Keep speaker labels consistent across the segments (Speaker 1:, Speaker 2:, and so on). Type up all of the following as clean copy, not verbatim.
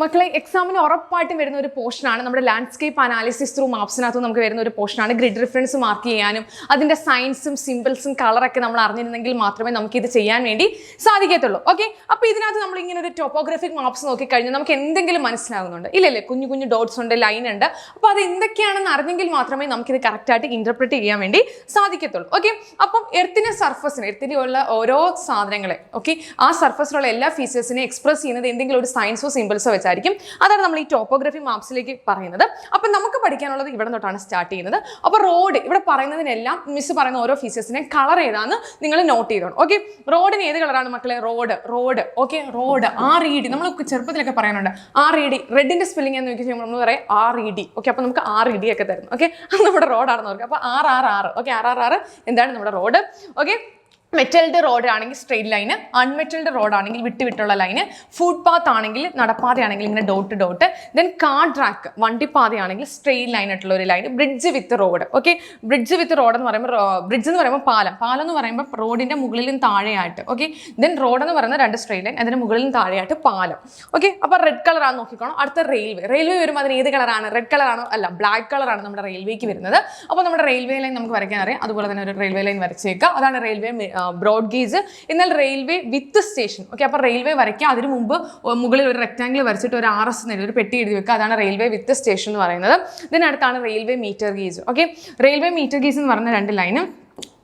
Speaker 1: മക്കളെ എക്സാമിന് ഉറപ്പായിട്ടും വരുന്ന ഒരു പോർഷനാണ് നമ്മുടെ ലാൻഡ്സ്കേപ്പ് അനാലിസിസ് ത്രൂ മാപ്സിനകത്ത് നമുക്ക് വരുന്ന ഒരു പോർഷനാണ്. ഗ്രിഡ് റിഫറൻസ് മാർക്ക് ചെയ്യാനും അതിൻ്റെ സയൻസും സിമ്പിൾസും കളറൊക്കെ നമ്മൾ അറിഞ്ഞിരുന്നെങ്കിൽ മാത്രമേ നമുക്ക് ഇത് ചെയ്യാൻ വേണ്ടി സാധിക്കത്തുള്ളൂ. ഓക്കെ, അപ്പോൾ ഇതിനകത്ത് നമ്മൾ ഇങ്ങനെ ഒരു ടോപ്പോഗ്രാഫിക് മാപ്സ് നോക്കിക്കഴിഞ്ഞാൽ നമുക്ക് എന്തെങ്കിലും മനസ്സിലാകുന്നുണ്ട് ഇല്ലല്ലേ? കുഞ്ഞു കുഞ്ഞു ഡോട്ട്സ് ഉണ്ട്, ലൈൻ ഉണ്ട്. അപ്പോൾ അത് എന്തൊക്കെയാണെന്ന് അറിഞ്ഞെങ്കിൽ മാത്രമേ നമുക്കിത് കറക്റ്റായിട്ട് ഇൻ്റർപ്രറ്റ് ചെയ്യാൻ വേണ്ടി സാധിക്കത്തുള്ളൂ. ഓക്കെ, അപ്പം എർത്തിൻ്റെ സർഫസിന് എർത്തിലുള്ള ഓരോ സാധനങ്ങളെ ആ സർഫസിലുള്ള എല്ലാ ഫീച്ചേഴ്സിനെ എക്സ്പ്രസ് ചെയ്യുന്നത് എന്തെങ്കിലും ഒരു സയൻസോ സിമ്പിൾസോ വെച്ചായിരിക്കും. അതാണ് നമ്മൾ ഈ ടോപ്പോഗ്രഫി മാപ്സിലേക്ക് പറയുന്നത്. അപ്പം നമുക്ക് പഠിക്കാനുള്ളത് ഇവിടെ തൊട്ടാണ് സ്റ്റാർട്ട് ചെയ്യുന്നത്. അപ്പോൾ റോഡ് ഇവിടെ പറയുന്നതിനെല്ലാം മിസ് പറയുന്ന ഓരോ ഫീച്ചേഴ്സിനെ കളർ ഏതാന്ന് നിങ്ങൾ നോട്ട് ചെയ്തോണം. ഓക്കെ, റോഡിന് ഏത് കളറാണ് മക്കളെ? Road okay, road RED. നമ്മൾ ചെറുപ്പത്തിലൊക്കെ പറയാനുണ്ട് RED. റെഡിന്റെ സ്പെല്ലിംഗ് എന്ന് ചോദിക്കുമ്പോൾ നമ്മൾ പറയും RED. ഓക്കെ, അപ്പോൾ നമുക്ക് RED ഒക്കെ തരുന്നു. ഓക്കെ, നമ്മുടെ റോഡാണെന്ന് ഓർക്കുക. അപ്പോൾ RRR. ഓക്കെ, RRR എന്താണ് നമ്മുടെ റോഡ്. ഓക്കെ, മെറ്റൽഡ് റോഡ് ആണെങ്കിൽ സ്ട്രെയിറ്റ് ലൈന്, അൺമെറ്റൽഡ് റോഡ് ആണെങ്കിൽ വിട്ടുള്ള ലൈന്, ഫുട് പാത്ത് ആണെങ്കിൽ നടപ്പാതയാണെങ്കിൽ ഇങ്ങനെ ഡോട്ട്, ദെൻ കാർ ട്രാക്ക് വണ്ടിപ്പാതയാണെങ്കിൽ സ്ട്രെയിറ്റ് ലൈൻ ആയിട്ടുള്ള ഒരു line, bridge with road. Okay, bridge with road എന്ന് പറയുമ്പോൾ ബ്രിഡ്ജ് എന്ന് പറയുമ്പോൾ പാലം എന്ന് പറയുമ്പോൾ റോഡിന്റെ മുകളിലും താഴെയായിട്ട്. ഓക്കെ, ദെൻ റോഡ് എന്ന് പറയുന്നത് രണ്ട് സ്ട്രെയിറ്റ് ലൈൻ, അതിന് മുകളിലും താഴെയായിട്ട് പാലം. ഓക്കെ, അപ്പോൾ റെഡ് കളറാണ് നോക്കിക്കോണം. അടുത്ത റെയിൽവേ വരുമ്പോൾ അതിന് ഏത് കളറാണ്? റെഡ് കളറാണോ? അല്ല, ബ്ലാക്ക് കളറാണ് നമ്മുടെ റെയിൽവേക്ക് വരുന്നത്. അപ്പോൾ നമ്മുടെ റെയിൽവേ ലൈൻ നമുക്ക് വരയ്ക്കാൻ അറിയാം. അതുപോലെ തന്നെ ഒരു റെയിൽവേ ലൈൻ വരച്ചേക്കുക. അതാണ് റെയിൽവേ ബ്രോഡ് ഗേജ്. എന്നാൽ റെയിൽവേ വിത്ത് സ്റ്റേഷൻ. ഓക്കെ, അപ്പോൾ റെയിൽവേ വരയ്ക്കുക. അതിന് മുമ്പ് മുകളിൽ ഒരു റെക്ടാംഗിൾ വരച്ചിട്ട് ഒരു RS ഒരു പെട്ടി എഴുതി വെക്കുക. അതാണ് റെയിൽവേ വിത്ത് സ്റ്റേഷൻ എന്ന് പറയുന്നത്. ഇതിനടുത്താണ് railway metre gauge. Okay, railway metre gauge എന്ന് പറഞ്ഞ രണ്ട് ലൈനും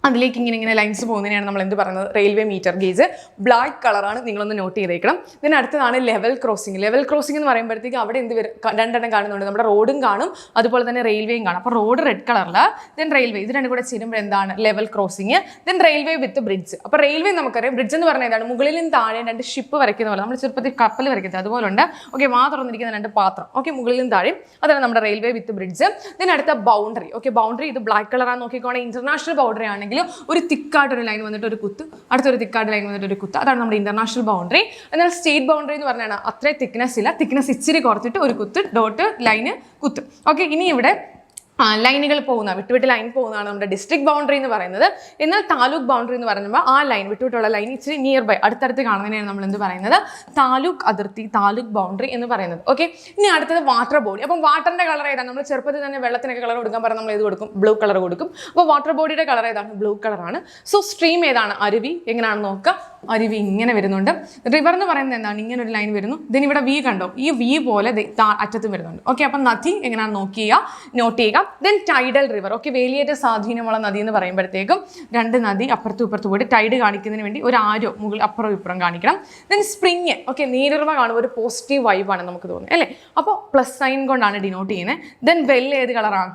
Speaker 1: അതിലേക്ക് ഇങ്ങനെ ലൈൻസ് പോകുന്നതിനാണ് നമ്മൾ എന്ത് പറയുന്നത്? Railway metre gauge. ബ്ലാക്ക് കളറാണ്, നിങ്ങളൊന്ന് നോട്ട് ചെയ്തേക്കണം. ഇതിന് അടുത്തതാണ് ലെവൽ ക്രോസിംഗ്. ലെവൽ ക്രോസിംഗ് എന്ന് പറയുമ്പോഴത്തേക്ക് അവിടെ എന്ത് വരും? രണ്ടെണ്ണം കാണുന്നുണ്ട്. നമ്മുടെ റോഡും കാണും, അതുപോലെ തന്നെ റെയിൽവേയും കാണും. അപ്പോൾ റോഡ് റെഡ് കളറില്, ദെൻ റെയിൽവേ, ഇത് രണ്ടും കൂടെ ചേരുമ്പോൾ എന്താണ്? Level crossing. ദെൻ റെയിൽവേ വിത്ത് ബ്രിഡ്ജ്. അപ്പോൾ റെയിൽവേ നമുക്കറിയാം. ബ്രിഡ്ജ് എന്ന് പറഞ്ഞാൽ എന്താണ്? മുകളിലും താഴെ രണ്ട് ഷിപ്പ് വരയ്ക്കുന്ന പോലെ, നമ്മൾ ചെറുപ്പത്തിൽ കപ്പൽ വരയ്ക്കുന്നത് അതുപോലെ ഉണ്ട്. ഓക്കെ, തുറന്നിരിക്കുന്ന രണ്ട് പാത്രം. ഓക്കെ, മുകളിലും താഴെയും, അതാണ് നമ്മുടെ റെയിൽവേ വിത്ത് ബ്രിഡ്ജ്. ദെൻ അടുത്ത ബൗണ്ടറി. ഓക്കെ, ബൗണ്ടറി ഇത് ബ്ലാക്ക് കളറാണ് നോക്കിക്കോണേ. ഇന്റർനാഷണൽ ബൗണ്ടറി ആണെങ്കിലും ഒരു തിക്കായിട്ടൊരു ലൈൻ വന്നിട്ട് ഒരു കുത്ത്, അടുത്തൊരു തിക്കായിട്ട് ലൈൻ വന്നിട്ട് ഒരു കുത്ത്, അതാണ് നമ്മുടെ ഇന്റർനാഷണൽ ബൗണ്ടറി. എന്നാൽ സ്റ്റേറ്റ് ബൗണ്ടറി എന്ന് പറഞ്ഞാൽ അത്രയും തിക്നെസ് ഇല്ല, തിക്നെസ് ഇച്ചിരി കുറച്ചിട്ട് ഒരു കുത്ത്, ഡോട്ട്, ലൈന്, കുത്ത്. ഓക്കെ, ഇനി ഇവിടെ ലൈനുകൾ പോകുന്ന വിട്ടുവിട്ട് ലൈൻ പോകുന്നതാണ് നമ്മുടെ ഡിസ്ട്രിക്ട് ബൗണ്ടറി എന്ന് പറയുന്നത്. എന്നാൽ താലൂക്ക് ബൗണ്ടറി എന്ന് പറയുമ്പോൾ ആ ലൈൻ വിട്ടുവിട്ടുള്ള ലൈൻ ഇച്ചിരി നിയർ ബൈ അടുത്തടുത്ത് കാണുന്നതിനാണ് നമ്മൾ എന്ത് പറയുന്നത്? താലൂക്ക് അതിർത്തി, താലൂക്ക് ബൗണ്ടറി എന്ന് പറയുന്നത്. ഓക്കെ, ഇനി അടുത്തത് വാട്ടർ ബോഡി. അപ്പം വാട്ടറിന്റെ കളർ ഏതാണ്? നമ്മൾ ചെറുപ്പത്തിൽ തന്നെ വെള്ളത്തിനൊക്കെ കളർ കൊടുക്കാൻ പറഞ്ഞാൽ നമ്മൾ ഏത് കൊടുക്കും? ബ്ലൂ കളർ കൊടുക്കും. അപ്പോൾ വാട്ടർ ബോഡിയുടെ കളർ ഏതാണ്? ബ്ലൂ കളറാണ്. സോ സ്ട്രീം ഏതാണ്? അരുവി. എങ്ങനെയാണെന്ന് നോക്കുക. അരുവി ഇങ്ങനെ വരുന്നുണ്ട്. റിവർ എന്ന് പറയുന്നത് എന്താണ്? ഇങ്ങനെ ഒരു ലൈൻ വരുന്നു. ഇതിന് ഇവിടെ V കണ്ടോ? ഈ V പോലെ അറ്റത്തും വരുന്നുണ്ട്. ഓക്കെ, അപ്പം നദി എങ്ങനെയാണെന്ന് നോട്ട് ചെയ്യുക. Then tidal river. ഓക്കെ, വേലിയേറ്റ സ്വാധീനമുള്ള നദി എന്ന് പറയുമ്പോഴത്തേക്കും രണ്ട് നദി അപ്പുറത്തും ഇപ്പുറത്തും പോയിട്ട് ടൈഡ് കാണിക്കുന്നതിന് വേണ്ടി ഒരു ആരോ മുകളിൽ അപ്പുറം ഇപ്പുറം കാണിക്കണം. Then spring. ഓക്കെ, നീരുറവ കാണുമ്പോൾ ഒരു പോസിറ്റീവ് വൈബാണ് നമുക്ക് തോന്നുന്നത് അല്ലേ? അപ്പോൾ പ്ലസ് സൈൻ കൊണ്ടാണ് ഡിനോട്ട് ചെയ്യുന്നത്. ദെൻ വെല്ല് ഏത് കളറാണ്?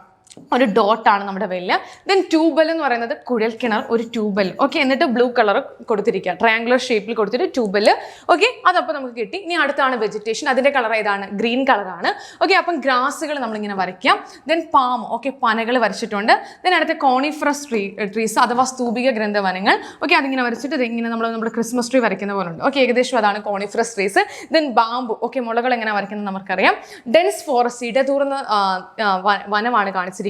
Speaker 1: ഒരു ഡോട്ടാണ് നമ്മുടെ വെല്ല്. ദെൻ ട്യൂബൽ എന്ന് പറയുന്നത് കുഴൽ കിണർ, ഒരു ട്യൂബൽ. ഓക്കെ, എന്നിട്ട് ബ്ലൂ കളർ കൊടുത്തിരിക്കുക, ട്രയാങ്കുലർ ഷേപ്പിൽ കൊടുത്തിട്ട് ട്യൂബൽ. ഓക്കെ, അതപ്പോൾ നമുക്ക് കിട്ടി. ഇനി അടുത്താണ് വെജിറ്റേഷൻ. അതിൻ്റെ കളർ ഏതാണ്? ഗ്രീൻ കളറാണ്. ഓക്കെ, അപ്പം ഗ്രാസുകൾ നമ്മളിങ്ങനെ വരയ്ക്കാം. Then palm. ഓക്കെ, പനകൾ വരച്ചിട്ടുണ്ട്. ദെൻ അടുത്ത കോണിഫറസ് ട്രീസ് അഥവാ സ്തൂപിക ഗ്രന്ഥവനങ്ങൾ. ഓക്കെ, അതിങ്ങനെ വരച്ചിട്ട് ഇങ്ങനെ നമ്മുടെ ക്രിസ്മസ് ട്രീ വരയ്ക്കുന്ന പോലെ ഉണ്ട്. ഓക്കെ, ഏകദേശം അതാണ് coniferous trees. Then bamboo. Okay, മുളകൾ എങ്ങനെ വരയ്ക്കുന്നത് നമുക്കറിയാം. ഡെൻസ് ഫോറസ്റ്റ്, ഇടതൂർന്ന വനമാണ് കാണിച്ചിരിക്കുന്നത്.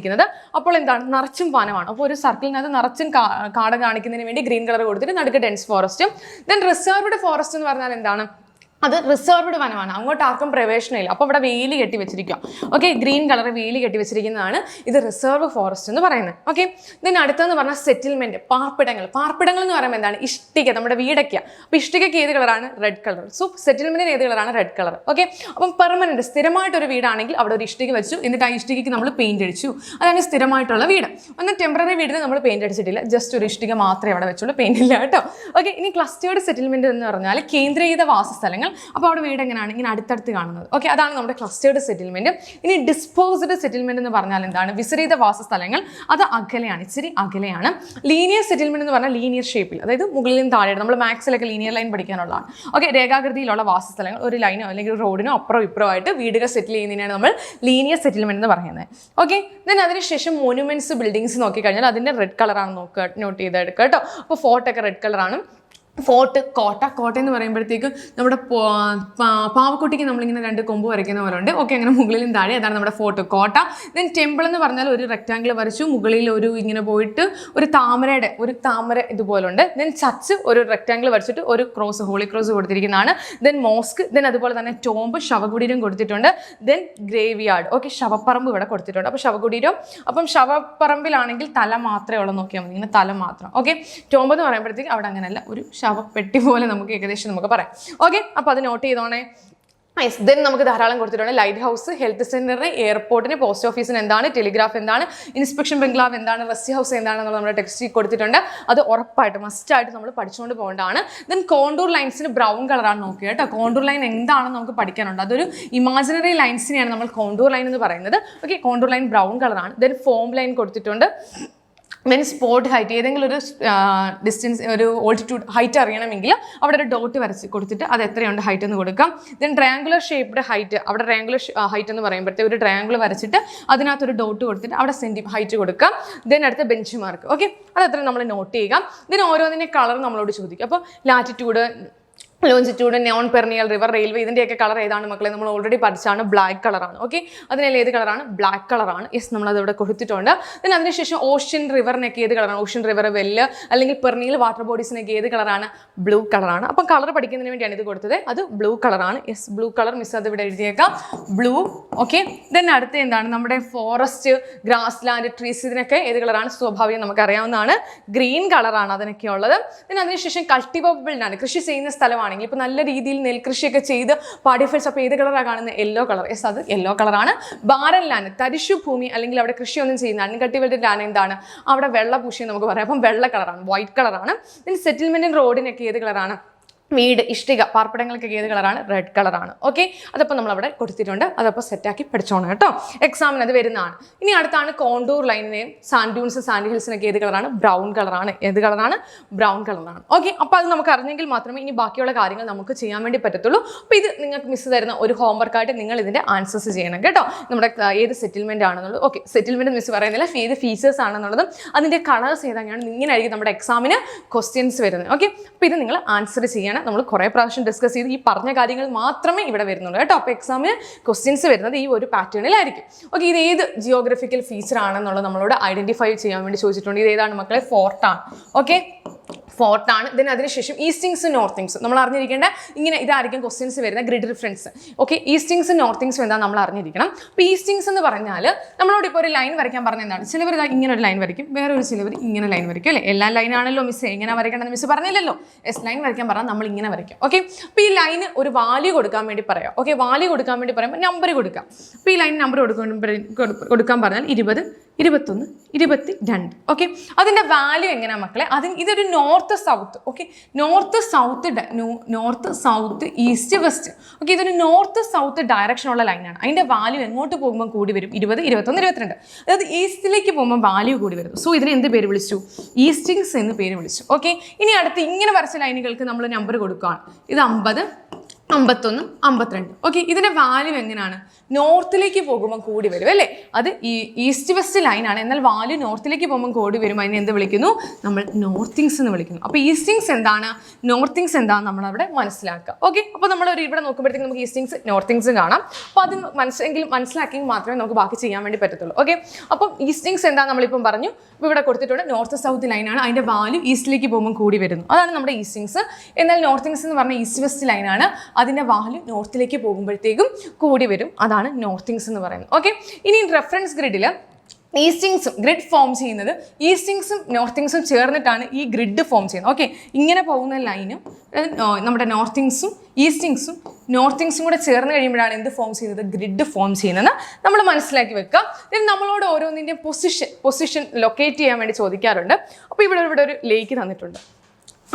Speaker 1: അപ്പോൾ എന്താണ്? നിറച്ചും വനമാണ്. അപ്പോൾ ഒരു സർക്കിളിനകത്ത് നിറച്ചും കാട് കാണിക്കുന്നതിന് വേണ്ടി ഗ്രീൻ കളർ കൊടുത്തിട്ട് നടുക്ക് ഡെൻസ് ഫോറസ്റ്റും. ദെൻ റിസർവ്ഡ് ഫോറസ്റ്റ് എന്ന് പറഞ്ഞാൽ എന്താണ്? അത് റിസർവ്ഡ് വനമാണ്, അങ്ങോട്ട് ആർക്കും പ്രവേശനമില്ല. അപ്പോൾ ഇവിടെ വേലി കെട്ടി വെച്ചിരിക്കുക. ഓക്കെ, ഗ്രീൻ കളർ വേലി കെട്ടി വെച്ചിരിക്കുന്നതാണ് ഇത് റിസർവ് ഫോറസ്റ്റ് എന്ന് പറയുന്നത്. ഓക്കെ, ഇതിന് അടുത്തെന്ന് പറഞ്ഞാൽ സെറ്റിൽമെന്റ്, പാർപ്പിടങ്ങൾ. പാർപ്പിടങ്ങൾ എന്ന് പറയുമ്പോൾ എന്താണ്? ഇഷ്ടിക, നമ്മുടെ വീടൊക്കെയാണ്. അപ്പോൾ ഇഷ്ടികയ്ക്ക് ഏത് കളറാണ്? Red colour. സോ സെറ്റിൽമെന്റിന് ഏത് കളറാണ്? Red colour. ഓക്കെ, അപ്പം പെർമനന്റ് സ്ഥിരമായിട്ടൊരു വീടാണെങ്കിൽ അവിടെ ഒരു ഇഷ്ടിക വെച്ചു, എന്നിട്ട് ആ ഇഷ്ടികയ്ക്ക് നമ്മൾ പെയിന്റ് അടിച്ചു, അതാണ് സ്ഥിരമായിട്ടുള്ള വീട്. എന്നാൽ ടെമ്പററി വീടിന് നമ്മൾ പെയിന്റ് അടിച്ചിട്ടില്ല, ജസ്റ്റ് ഒരു ഇഷ്ടിക മാത്രമേ അവിടെ വെച്ചുള്ളൂ, പെയിന്റ് ഇല്ല കേട്ടോ. ഓക്കെ, ഇനി ക്ലസ്റ്റേർഡ് സെറ്റിൽമെന്റ് എന്ന് പറഞ്ഞാൽ കേന്ദ്രീകൃത വാസസ്ഥലങ്ങൾ. അപ്പോൾ അവിടെ വീട് എങ്ങനെയാണ്? ഇങ്ങനെ അടുത്തടുത്ത് കാണുന്നത്. ഓക്കെ, അതാണ് നമ്മുടെ ക്ലസ്റ്റേർഡ് സെറ്റിൽമെന്റ്. ഇനി ഡിസ്പോസ്ഡ് സെറ്റിൽമെന്റ് എന്ന് പറഞ്ഞാൽ എന്താണ്? വിപരീത വാസസ്ഥലങ്ങൾ, അത് അകലെയാണ്, ഇച്ചിരി അകലെയാണ്. ലീനിയർ സെറ്റിൽമെന്റ് എന്ന് പറഞ്ഞാൽ ലീനിയർ ഷേപ്പിൽ, അതായത് മുകളിലും താഴെയാണ്. നമ്മൾ മാത്സിലൊക്കെ ലീനിയർ ലൈൻ പഠിക്കാനുള്ളതാണ്. ഓക്കെ, രേഖാകൃതിയിലുള്ള വാസസ്ഥലങ്ങൾ, ഒരു ലൈനോ അല്ലെങ്കിൽ ഒരു റോഡിനോ അപ്പുറം ഇപ്പുറം ആയിട്ട് വീടുകൾ സെറ്റിൽ ചെയ്യുന്നതിനാണ് നമ്മൾ ലീനിയർ സെറ്റിൽമെന്റ് എന്ന് പറയുന്നത്. ഓക്കെ, ദെൻ അതിനുശേഷം മോണുമെന്റ്സ്, ബിൽഡിങ്സ് നോക്കിക്കഴിഞ്ഞാൽ അതിൻ്റെ റെഡ് കളറാണ് നോട്ട് ചെയ്തെടുക്കുക കേട്ടോ. അപ്പോൾ ഫോർട്ടൊക്കെ റെഡ് കളറാണ്. ഫോർട്ട് കോട്ട. കോട്ട എന്ന് പറയുമ്പോഴത്തേക്ക് നമ്മുടെ പാവക്കുട്ടിക്ക് നമ്മളിങ്ങനെ 2 കൊമ്പ് വരയ്ക്കുന്ന പോലെ ഉണ്ട്. ഓക്കെ, അങ്ങനെ മുകളിലും താഴെ അതാണ് നമ്മുടെ ഫോർട്ട് കോട്ട. ദെൻ ടെമ്പിൾ എന്ന് പറഞ്ഞാൽ ഒരു റെക്ടാങ്കിൾ വരച്ചു, മുകളിൽ ഒരു ഇങ്ങനെ പോയിട്ട് ഒരു താമര ഇതുപോലുണ്ട്. ദെൻ ചർച്ച് ഒരു റെക്ടാങ്കിൾ വരച്ചിട്ട് ഒരു ക്രോസ്, ഹോളി ക്രോസ് കൊടുത്തിരിക്കുന്നതാണ്. ദെൻ മോസ്ക്, ദെൻ അതുപോലെ തന്നെ ടോംബ്, ശവകുടീരം കൊടുത്തിട്ടുണ്ട്. ദെൻ ഗ്രേവ് യാർഡ്, ഓക്കെ, ശവപ്പറമ്പ് ഇവിടെ കൊടുത്തിട്ടുണ്ട്. അപ്പോൾ ശവകുടീരം, അപ്പം ശവപ്പറമ്പിലാണെങ്കിൽ തല മാത്രമേ ഉള്ളൂ, നോക്കിയാൽ മതി, ഇങ്ങനെ തല മാത്രം. ഓക്കെ, ടോംബ് എന്ന് പറയുമ്പോഴത്തേക്ക് അവിടെ അങ്ങനെയല്ല, ഒരു പെട്ടി പോലെ നമുക്ക് ഏകദേശം നമുക്ക് പറയാം. ഓക്കെ, അപ്പോൾ അത് നോട്ട് ചെയ്തോണേ. യെസ്, ദെൻ നമുക്ക് ധാരാളം കൊടുത്തിട്ടുണ്ട്. ലൈറ്റ് ഹൗസ്, ഹെൽത്ത് സെന്ററിന്, എയർപോർട്ടിന്, പോസ്റ്റ് ഓഫീസിന് എന്താണ്, ടെലിഗ്രാഫ് എന്താണ്, ഇൻസ്പെക്ഷൻ ബംഗ്ലാവ് എന്താണ്, റെസ്റ്റ് ഹൗസ് എന്താണെന്നുള്ള നമ്മുടെ ടെക്സ്റ്റ് കൊടുത്തിട്ടുണ്ട്. അത് ഉറപ്പായിട്ട് മസ്റ്റായിട്ട് നമ്മൾ പഠിച്ചുകൊണ്ട് പോകേണ്ടതാണ്. ദെൻ കോണ്ടൂർ ലൈൻസിന് ബ്രൗൺ കളറാണ് നോക്കുക കേട്ടോ. കോണ്ടൂർ ലൈൻ എന്താണെന്ന് നമുക്ക് പഠിക്കാനുണ്ട്. അതൊരു ഇമാജിനറി ലൈൻസിനെയാണ് നമ്മൾ കോണ്ടൂർ ലൈൻ എന്ന് പറയുന്നത്. ഓക്കെ, കോണ്ടൂർ ലൈൻ ബ്രൗൺ കളറാണ്. ദെൻ ഫോം ലൈൻ കൊടുത്തിട്ടുണ്ട്. ദെൻ സ്പോട്ട് ഹൈറ്റ്, ഏതെങ്കിലും ഒരു ഡിസ്റ്റൻസ്, ഒരു ഓൾട്ടിറ്റ്യൂഡ് ഹൈറ്റ് അറിയണമെങ്കിൽ അവിടെ ഒരു ഡോട്ട് വരച്ച് കൊടുത്തിട്ട് അത് എത്രയുണ്ട് ഹൈറ്റ് എന്ന് കൊടുക്കാം. ദെൻ ട്രയാങ്കുലർ ഷേപ്ഡ് ഹൈറ്റ്, അവിടെ ട്രയാങ്കുലർ ഹൈറ്റ് എന്ന് പറയുമ്പോഴത്തേക്ക് ഒരു ട്രയാങ്കിൾ വരച്ചിട്ട് അതിനകത്തൊരു ഡോട്ട് കൊടുത്തിട്ട് അവിടെ ഹൈറ്റ് കൊടുക്കാം. ദെൻ അടുത്ത ബെഞ്ച് മാർക്ക്. ഓക്കെ, അതെത്ര നമ്മൾ നോട്ട് ചെയ്യുക. ദെൻ ഓരോന്നിൻ്റെ കളർ നമ്മളോട് ചോദിക്കും. അപ്പോൾ latitude, longitude, non perennial, river, railway, ഇതിൻ്റെയൊക്കെ കളർ ഏതാണ് മക്കളെ? നമ്മൾ ഓൾറെഡി പഠിച്ചാണ്, ബ്ലാക്ക് കളറാണ്. ഓക്കെ, അതിനെല്ലാം ഏത് കളറാണ്? ബ്ലാക്ക് കളറാണ്. യെസ്, നമ്മളത് ഇവിടെ കൊടുത്തിട്ടുണ്ട്. ദെൻ അതിനുശേഷം ഓഷ്യൻ റിവറിനൊക്കെ ഏത് കളറാണ്? ഓഷ്യൻ റിവർ, വെല്ല് അല്ലെങ്കിൽ പെർണിയൽ വാട്ടർ ബോഡീസിനൊക്കെ ഏത് കളറാണ്? ബ്ലൂ കളറാണ്. അപ്പം കളർ പഠിക്കുന്നതിന് വേണ്ടിയാണ് ഇത് കൊടുത്തത്. അത് ബ്ലൂ കളറാണ്. യെസ്, ബ്ലൂ കളർ, മിസ് അത് ഇവിടെ എഴുതിയേക്കാം, ബ്ലൂ. ഓക്കെ, ദെൻ അടുത്ത എന്താണ്? നമ്മുടെ ഫോറസ്റ്റ്, ഗ്രാസ് ലാൻഡ്, ട്രീസ്, ഇതിനൊക്കെ ഏത് കളറാണ്? സ്വാഭാവികം നമുക്ക് അറിയാവുന്നതാണ്, ഗ്രീൻ കളറാണ് അതിനൊക്കെ ഉള്ളത്. ദെൻ അതിനുശേഷം കൾട്ടിവബിൾ ലാൻഡ്, കൃഷി ചെയ്യുന്ന സ്ഥലമാണ്. ഇപ്പോൾ നല്ല രീതിയിൽ നെൽകൃഷിയൊക്കെ ചെയ്ത് പാടിഫിൽസ്, അപ്പോൾ ഏത് കളറാണ് കാണുന്നത്? Yellow colour. യെസ്, അത് യെല്ലോ കളറാണ്. ബാരൻ ലാൻഡ്, തരിശു ഭൂമി അല്ലെങ്കിൽ അവിടെ കൃഷിയൊന്നും ചെയ്യുന്ന അൺകൾട്ടിവേറ്റഡ് ലാൻഡ് എന്താണ്? അവിടെ വെള്ള പൂശി നമുക്ക് പറയാം. അപ്പം വെള്ള കളറാണ്, വൈറ്റ് കളറാണ്. പിന്നെ സെറ്റിൽമെൻറ്റ് റോഡിനൊക്കെ ഏത് കളറാണ്? വീട്, ഇഷ്ടിക, പാർപ്പിടങ്ങൾക്കൊക്കെ ഏത് കളറാണ്? റെഡ് കളറാണ്. ഓക്കെ, അതപ്പോൾ നമ്മളവിടെ കൊടുത്തിട്ടുണ്ട്. അതപ്പോൾ സെറ്റാക്കി പഠിച്ചോണം കേട്ടോ, എക്സാമിന് അത് വരുന്നതാണ്. ഇനി അടുത്താണ് കോണ്ടൂർ ലൈനിനെയും സാൻഡ് ഡ്യൂൺസ്, സാൻഡ് ഹിൽസിനൊക്കെ ഏത് കളറാണ്? ബ്രൗൺ കളറാണ്. ഏത് കളറാണ്? ബ്രൗൺ കളറാണ്. ഓക്കെ, അപ്പോൾ അത് നമുക്ക് അറിഞ്ഞെങ്കിൽ മാത്രമേ ഇനി ബാക്കിയുള്ള കാര്യങ്ങൾ നമുക്ക് ചെയ്യാൻ വേണ്ടി പറ്റത്തുള്ളൂ. അപ്പോൾ ഇത് നിങ്ങൾക്ക് മിസ് തരുന്ന ഒരു ഹോംവർക്കായിട്ട് നിങ്ങൾ ഇതിൻ്റെ ആൻസേഴ്സ് ചെയ്യണം കേട്ടോ. നമ്മുടെ ഏത് സെറ്റിൽമെൻറ്റ് ആണെന്നുള്ളത്, ഓക്കെ, സെറ്റിൽമെൻറ്റ് മിസ് പറയുന്നില്ല, ഏത് ഫീച്ചേഴ്സ് ആണെന്നുള്ളതും അതിൻ്റെ കളേഴ്സ് ഏതാണ്, ഇങ്ങനെയായിരിക്കും നമ്മുടെ എക്സാമിന് ക്വസ്റ്റ്യൻസ് വരുന്നത്. ഓക്കെ, അപ്പോൾ ഇത് നിങ്ങൾ ആൻസർ ചെയ്യണം. നമ്മൾ കുറേ പ്രാവശ്യം ഡിസ്കസ് ചെയ്ത് ഈ പറഞ്ഞ കാര്യങ്ങൾ മാത്രമേ ഇവിടെ വരുന്നുള്ളൂ കേട്ടോ. അപ്പോൾ എക്സാമിന് ക്വസ്റ്റ്യൻസ് വരുന്നത് ഈ ഒരു പാറ്റേണിലായിരിക്കും. ഓക്കെ, ഇത് ഏത് ജിയോഗ്രഫിക്കൽ ഫീച്ചർ ആണെന്നുള്ളത് നമ്മളോട് ഐഡന്റിഫൈ ചെയ്യാൻ വേണ്ടി ചോദിച്ചിട്ടുണ്ട്. ഇത് ഏതാണ് മക്കളെ? ഫോർട്ടാണ്. ഓക്കെ, ഫോർട്ടാണ്. ദെൻ അതിനുശേഷം ഈസ്റ്റിങ്സ്, നോർത്തിങ്സ് നമ്മൾ അറിഞ്ഞിരിക്കേണ്ട, ഇങ്ങനെ ഇതായിരിക്കും ക്വസ്റ്റ്യൻസ് വരുന്ന ഗ്രിഡ് റിഫറൻസ്. ഓക്കെ, ഈസ്റ്റിങ്സ്, നോർത്തിങ്സും എന്താ നമ്മൾ അറിഞ്ഞിരിക്കണം. അപ്പോൾ ഈസ്റ്റിങ്സ് എന്ന് പറഞ്ഞാൽ നമ്മളോട് ഇപ്പോൾ ഒരു ലൈൻ വരയ്ക്കാൻ പറഞ്ഞ എന്താണ്? ചിലവർ ഇങ്ങനെ ഒരു ലൈൻ വരയ്ക്കും, വേറെ ഒരു ചിലവർ ഇങ്ങനെ ലൈൻ വരയ്ക്കും അല്ലേ? എല്ലാ ലൈനാണല്ലോ മിസ്, എങ്ങനെ വരയ്ക്കണമെന്ന് മിസ് പറഞ്ഞില്ലല്ലോ. എസ്, ലൈൻ വരയ്ക്കാൻ പറഞ്ഞാൽ നമ്മൾ ഇങ്ങനെ വരയ്ക്കും. ഓക്കെ, അപ്പോൾ ഈ ലൈന് ഒരു വാല്യൂ കൊടുക്കാൻ വേണ്ടി പറയാം. ഓക്കെ, വാല്യൂ കൊടുക്കാൻ വേണ്ടി പറയുമ്പോൾ നമ്പർ കൊടുക്കാം. അപ്പോൾ ഈ ലൈൻ നമ്പർ കൊടുക്കാൻ പറഞ്ഞാൽ 20, 21, 22. ഓക്കെ, അതിൻ്റെ വാല്യൂ എങ്ങനെയാണ് മക്കളെ? ഇതൊരു north south. Okay, north south east west. Okay, ഇതൊരു നോർത്ത് സൗത്ത് ഡയറക്ഷനുള്ള ലൈനാണ്. അതിൻ്റെ വാല്യൂ എങ്ങോട്ട് പോകുമ്പോൾ കൂടി വരും? 20, 21, 22. അതായത് ഈസ്റ്റിലേക്ക് പോകുമ്പോൾ വാല്യൂ കൂടി വരും. സോ ഇതിന് എന്ത് പേര് വിളിച്ചു? ഈസ്റ്റിങ്സ് എന്ന് പേര് വിളിച്ചു. ഓക്കെ, ഇനി അടുത്ത് ഇങ്ങനെ വരച്ച ലൈനുകൾക്ക് നമ്മൾ നമ്പർ കൊടുക്കുകയാണ്. ഇത് 50, 51, 52. ഓക്കെ, ഇതിൻ്റെ വാല്യൂ എങ്ങനെയാണ്? നോർത്തിലേക്ക് പോകുമ്പോൾ കൂടി വരും അല്ലേ? അത് ഈ ഈസ്റ്റ് വെസ്റ്റ് ലൈനാണ്. എന്നാൽ വാല്യൂ നോർത്തിലേക്ക് പോകുമ്പോൾ കൂടി വരും. അതിനെ എന്ത് വിളിക്കുന്നു? നമ്മൾ നോർത്തിങ്സ് എന്ന് വിളിക്കുന്നു. അപ്പോൾ ഈസ്റ്റിങ്സ് എന്താണ്, നോർത്തിങ്സ് എന്താണെന്ന് നമ്മളവിടെ മനസ്സിലാക്കുക. ഓക്കെ, അപ്പോൾ നമ്മൾ ഇവിടെ നോക്കുമ്പോഴത്തേക്ക് നമുക്ക് ഈസ്റ്റിങ്സ്, നോർത്തിങ്സ് കാണാം. അപ്പോൾ അത് മനസ്സിലാക്കി മാത്രമേ നമുക്ക് ബാക്കി ചെയ്യാൻ വേണ്ടി പറ്റത്തുള്ളൂ. ഓക്കെ, അപ്പം ഈസ്റ്റിങ്സ് എന്താ നമ്മളിപ്പം പറഞ്ഞു. ഇപ്പോൾ ഇവിടെ കൊടുത്തിട്ടുണ്ട് നോർത്ത് സൗത്ത് ലൈനാണ്. അതിൻ്റെ വാല്യൂ ഈസ്റ്റിലേക്ക് പോകുമ്പോൾ കൂടി വരുന്നു. അതാണ് നമ്മുടെ ഈസ്റ്റിങ്സ്. എന്നാൽ നോർത്തിങ്സ് എന്ന് പറഞ്ഞാൽ ഈസ്റ്റ് വെസ്റ്റ് ലൈനാണ്. അതിൻ്റെ വാല്യൂ നോർത്തിലേക്ക് പോകുമ്പോഴത്തേക്കും കൂടി വരും. അതാണ് നോർത്തിങ്സ് എന്ന് പറയുന്നത്. ഓക്കെ, ഇനി റെഫറൻസ് ഗ്രിഡിൽ ഈസ്റ്റിങ്സും ഗ്രിഡ് ഫോം ചെയ്യുന്നത് ഈസ്റ്റിങ്സും നോർത്തിങ്സും ചേർന്നിട്ടാണ് ഈ ഗ്രിഡ് ഫോം ചെയ്യുന്നത്. ഓക്കെ, ഇങ്ങനെ പോകുന്ന ലൈനും നമ്മുടെ നോർത്തിങ്സും ഈസ്റ്റിങ്സും കൂടെ ചേർന്ന് കഴിയുമ്പോഴാണ് എന്ത് ഫോം ചെയ്യുന്നത്? ഗ്രിഡ് ഫോം ചെയ്യുന്നത് നമ്മൾ മനസ്സിലാക്കി വെക്കുക. നമ്മളോട് ഓരോന്നിൻ്റെയും പൊസിഷൻ ലൊക്കേറ്റ് ചെയ്യാൻ വേണ്ടി ചോദിക്കാറുണ്ട്. അപ്പോൾ ഇവിടെ ഒരു ലേക്ക് തന്നിട്ടുണ്ട്.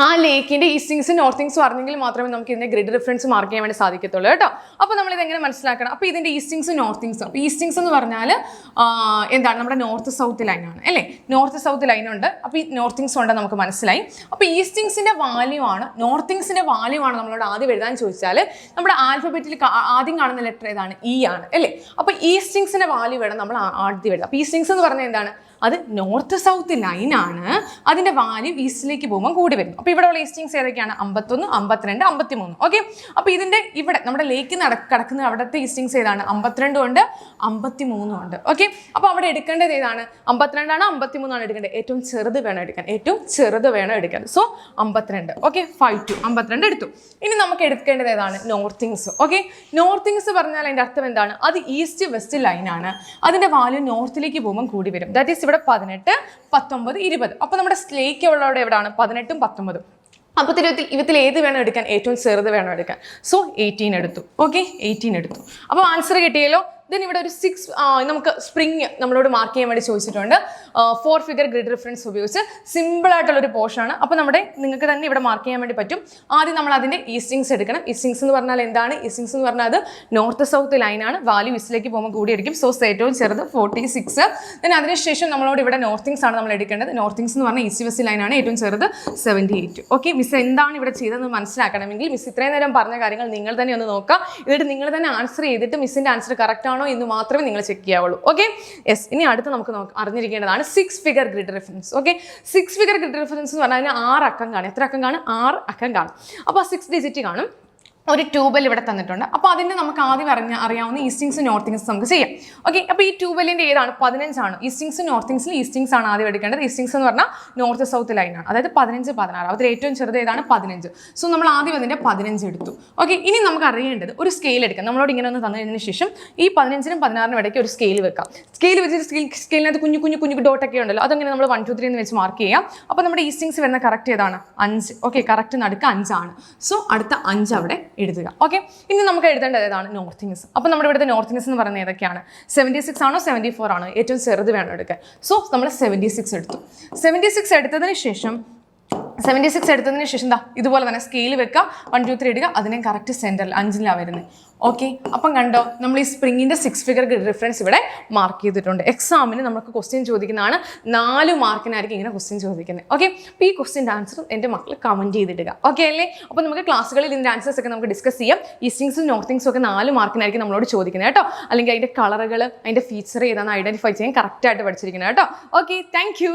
Speaker 1: ആ ലേക്കിൻ്റെ ഈസ്റ്റിങ്സും നോർത്തിങ്സും അറിഞ്ഞെങ്കിൽ മാത്രമേ നമുക്ക് ഇതിൻ്റെ ഗ്രിഡ് റിഫറൻസ് മാർക്ക് ചെയ്യാൻ വേണ്ടി സാധിക്കത്തുള്ളൂ കേട്ടോ. അപ്പോൾ നമ്മളിത് എങ്ങനെ മനസ്സിലാക്കണം? അപ്പോൾ ഇതിൻ്റെ ഈസ്റ്റിങ്സും നോർത്തിങ്സും, അപ്പോൾ ഈസ്റ്റിങ്സ് എന്ന് പറഞ്ഞാൽ എന്താണ്? നമ്മുടെ നോർത്ത് സൗത്ത് ലൈനാണ് അല്ലേ? നോർത്ത് സൗത്ത് ലൈനുണ്ട്. അപ്പോൾ ഈ നോർത്തിങ്സ് ഉണ്ട് നമുക്ക് മനസ്സിലായി. അപ്പോൾ ഈസ്റ്റിങ്സിൻ്റെ വാല്യൂ ആണ്, നോർത്തിങ്സിൻ്റെ വാല്യൂ ആണ് നമ്മളോട് ആദ്യം എഴുതാൻ ചോദിച്ചാൽ നമ്മുടെ ആൽഫബറ്റിൽ ആദ്യം കാണുന്ന ലെറ്റർ ഏതാണ്? ഇ ആണ് അല്ലേ? അപ്പോൾ ഈസ്റ്റിങ്സിൻ്റെ വാല്യൂ വേണം നമ്മൾ ആദ്യം എഴുതാം. അപ്പോൾ ഈസ്റ്റിങ്സ് എന്ന് പറഞ്ഞാൽ എന്താണ്? അത് നോർത്ത് സൗത്ത് ലൈനാണ്. അതിൻ്റെ വാല്യൂ ഈസ്റ്റിലേക്ക് പോകുമ്പോൾ കൂടി വരും. അപ്പോൾ ഇവിടെ ഉള്ള ഈസ്റ്റിങ്സ് ഏതൊക്കെയാണ്? 51, 52, 53. ഓക്കെ, അപ്പോൾ ഇതിൻ്റെ ഇവിടെ നമ്മുടെ ലേക്ക് കിടക്കുന്ന അവിടുത്തെ ഈസ്റ്റിങ്സ് ഏതാണ്? 52 ഉണ്ട്, 53 ഉണ്ട്. ഓക്കെ, അപ്പോൾ അവിടെ എടുക്കേണ്ടത് ഏതാണ്? 52 ആണ്, 53 ആണ് എടുക്കേണ്ടത്. ഏറ്റവും ചെറുത് വേണം എടുക്കാൻ, ഏറ്റവും ചെറുത് വേണം എടുക്കാൻ. സോ 52. ഓക്കെ, 5 2 52 എടുത്തു. ഇനി നമുക്ക് എടുക്കേണ്ടത് ഏതാണ്? നോർത്തിങ്സ്. ഓക്കെ, നോർത്തിങ്സ് പറഞ്ഞാൽ അതിൻ്റെ അർത്ഥം എന്താണ്? അത് ഈസ്റ്റ് വെസ്റ്റ് ലൈനാണ്. അതിൻ്റെ വാല്യൂ നോർത്തിലേക്ക് പോകുമ്പോൾ കൂടി വരും. ദാറ്റ് ഈസ് ഇവിടെ 18, 19, 20. അപ്പോൾ നമ്മുടെ ലേക്ക് ഉള്ളവിടെ എവിടെയാണ്? 18ഉം 19ഉം. അപ്പോൾ ഇവത്തിൽ ഏത് വേണം എടുക്കാൻ? ഏറ്റവും ചെറുത് വേണം എടുക്കാൻ. സോ 18 എടുത്തു. ഓക്കെ, 18 എടുത്തു. അപ്പോൾ ആൻസർ കിട്ടിയല്ലോ. ദെൻ ഇവിടെ ഒരു 6 നമുക്ക് സ്പ്രിങ് നമ്മളോട് മാർക്ക് ചെയ്യാൻ വേണ്ടി ചോദിച്ചിട്ടുണ്ട്. 4 ഫിഗർ ഗ്രിഡ് റിഫറൻസ് ഉപയോഗിച്ച് സിമ്പിൾ ആയിട്ടുള്ളൊരു പോർഷനാണ്. അപ്പോൾ നിങ്ങൾക്ക് തന്നെ ഇവിടെ മാർക്ക് ചെയ്യാൻ വേണ്ടി പറ്റും. ആദ്യം നമ്മൾ അതിൻ്റെ ഈസ്റ്റിങ്സ് എടുക്കണം. ഈസ്റ്റിങ്സ് എന്ന് പറഞ്ഞാൽ എന്താണ്? ഈസ്റ്റിങ്സ് എന്ന് പറഞ്ഞാൽ അത് നോർത്ത് സൗത്ത് ലൈനാണ്. വാല്യൂ ഈസ്റ്റിലേക്ക് പോകുമ്പോൾ കൂടിയായിരിക്കും. സോ ഏറ്റവും ചെറുത് 46. ദെൻ അതിനുശേഷം നമ്മളോട് ഇവിടെ നോർത്തിങ്സ് ആണ് നമ്മൾ എടുക്കേണ്ടത്. നോർത്തിങ്സ് എന്ന് പറഞ്ഞാൽ ഈസ്റ്റ് വെസ്റ്റ് ലൈനാണ്. ഏറ്റവും ചെറുത് 78. ഓക്കെ, മിസ് എന്താണ് ഇവിടെ ചെയ്തതെന്ന് മനസ്സിലാക്കണമെങ്കിൽ മിസ് ഇത്രയും നേരം പറഞ്ഞ കാര്യങ്ങൾ നിങ്ങൾ തന്നെ ഒന്ന് നോക്കുക. എന്നിട്ട് നിങ്ങൾ തന്നെ ആൻസർ ചെയ്തിട്ട് മിസ്സിൻ്റെ ആൻസർ കറക്റ്റ് ആണോ എന്ന് മാത്രമേ നിങ്ങൾ ചെക്ക് ചെയ്യാവുള്ളൂ. Okay, yes. ഇനി അടുത്ത് നമുക്ക് അറിഞ്ഞിരിക്കേണ്ടതാണ് 6 figure grid reference. Okay, 6 figure grid reference എന്ന് പറഞ്ഞാൽ 6 അക്കം കാണും. എത്ര അക്കം കാണും? 6 അക്കം കാണും. അപ്പോൾ 6 ഡിജിറ്റ് കാണും. ഒരു ട്യൂബൽ ഇവിടെ തന്നിട്ടുണ്ട്. അപ്പോൾ അതിൻ്റെ നമുക്ക് ആദ്യം അറിയാവുന്ന ഈസ്റ്റിങ്സും നോർത്തിങ്സും നമുക്ക് ചെയ്യാം. ഓക്കെ, അപ്പോൾ ഈ ട്യൂബലിൻ്റെ ഏതാണ്? 15 ആണ്. ഈസ്റ്റിങ്സും നോർത്തിങ്സിൽ ഈസ്റ്റിങ്സ് ആണ് ആദ്യം എടുക്കേണ്ടത്. ഈസ്റ്റിങ്സ് എന്ന് പറഞ്ഞാൽ നോർത്ത് സൗത്ത് ലൈനാണ്. അതായത് 15, 16. അതിൽ ഏറ്റവും ചെറുത് ഏതാണ്? 15. സോ നമ്മൾ ആദ്യം അതിൻ്റെ 15 എടുത്തു. ഓക്കെ, ഇനി നമുക്ക് അറിയേണ്ടത് ഒരു സ്കെയിൽ എടുക്കാം. നമ്മളോട് ഇങ്ങനെ ഒന്ന് തന്നതിന് ശേഷം ഈ 15നും 16നും ഇടയ്ക്ക് ഒരു സ്കെയിൽ വെക്കാം. സ്കെയിൽ വെച്ച് സ്കെയിലിനകത്ത് കുഞ്ഞു കുഞ്ഞു കുഞ്ഞു ഡോട്ടൊക്കെ ഉണ്ടല്ലോ, അതങ്ങനെ നമ്മൾ 1 2 3 എന്ന് വെച്ച് മാർക്ക് ചെയ്യാം. അപ്പോൾ നമ്മുടെ ഈസ്റ്റിങ്സ് വരുന്ന കറക്റ്റ് ഏതാണ്? 5. ഓക്കെ, കറക്റ്റ് നടുക്ക് 5 ആണ്. സോ അടുത്ത 5 അവിടെ എഴുതുക. ഓക്കെ, ഇനി നമുക്ക് എഴുതേണ്ടത് ഏതാണ്? നോർത്തിങ്സ്. അപ്പോൾ നമ്മുടെ ഇവിടുത്തെ നോർത്തിങ്സ് എന്ന് പറയുന്നത് ഏതൊക്കെയാണ്? 76 ആണോ 74 ആണോ? ഏറ്റവും ചെറുത് വേണം എടുക്കാൻ. സോ നമ്മൾ 76 എടുത്തു. 76 എടുത്തതിന് ശേഷം ഇതുപോലെ തന്നെ സ്കെയിൽ വെക്കുക. 1 2 3 ഇടുക. അതിനെ കറക്റ്റ് സെൻറ്ററിൽ 5ലാണ് വരുന്നത്. ഓക്കെ, അപ്പം കണ്ടോ, നമ്മൾ ഈ സ്പ്രിങ്ങിൻ്റെ 6 ഫിഗർ ഗ്രിഡ് റിഫറൻസ് ഇവിടെ മാർക്ക് ചെയ്തിട്ടുണ്ട്. എക്സാമിന് നമുക്ക് ക്വസ്റ്റ്യൻ ചോദിക്കുന്നതാണ്. 4 മാർക്കിനായിരിക്കും ഇങ്ങനെ ക്വസ്റ്റ്യൻ ചോദിക്കുന്നത്. ഓക്കെ, അപ്പോൾ ഈ ക്വസ്റ്റ്യൻ്റെ ആൻസർ എൻ്റെ മക്കൾ കമൻറ്റ് ചെയ്തിടുക. ഓക്കെ അല്ലേ? അപ്പോൾ നമുക്ക് ക്ലാസ്സുകളിൽ ഇതിൻ്റെ ആൻസേഴ്സ് ഒക്കെ നമുക്ക് ഡിസ്കസ് ചെയ്യാം. ഈസ്റ്റിങ്സും നോർത്തിങ്സും ഒക്കെ 4 മാർക്കിനായിരിക്കും നമ്മളോട് ചോദിക്കുന്നത് കേട്ടോ. അല്ലെങ്കിൽ അതിൻ്റെ കളറുകൾ, അതിൻ്റെ ഫീച്ചർ ഏതാണെന്ന് ഐഡൻറ്റിഫൈ ചെയ്യാൻ കറക്റ്റായിട്ട് പഠിച്ചിരിക്കുന്നത് കേട്ടോ. Okay, thank you.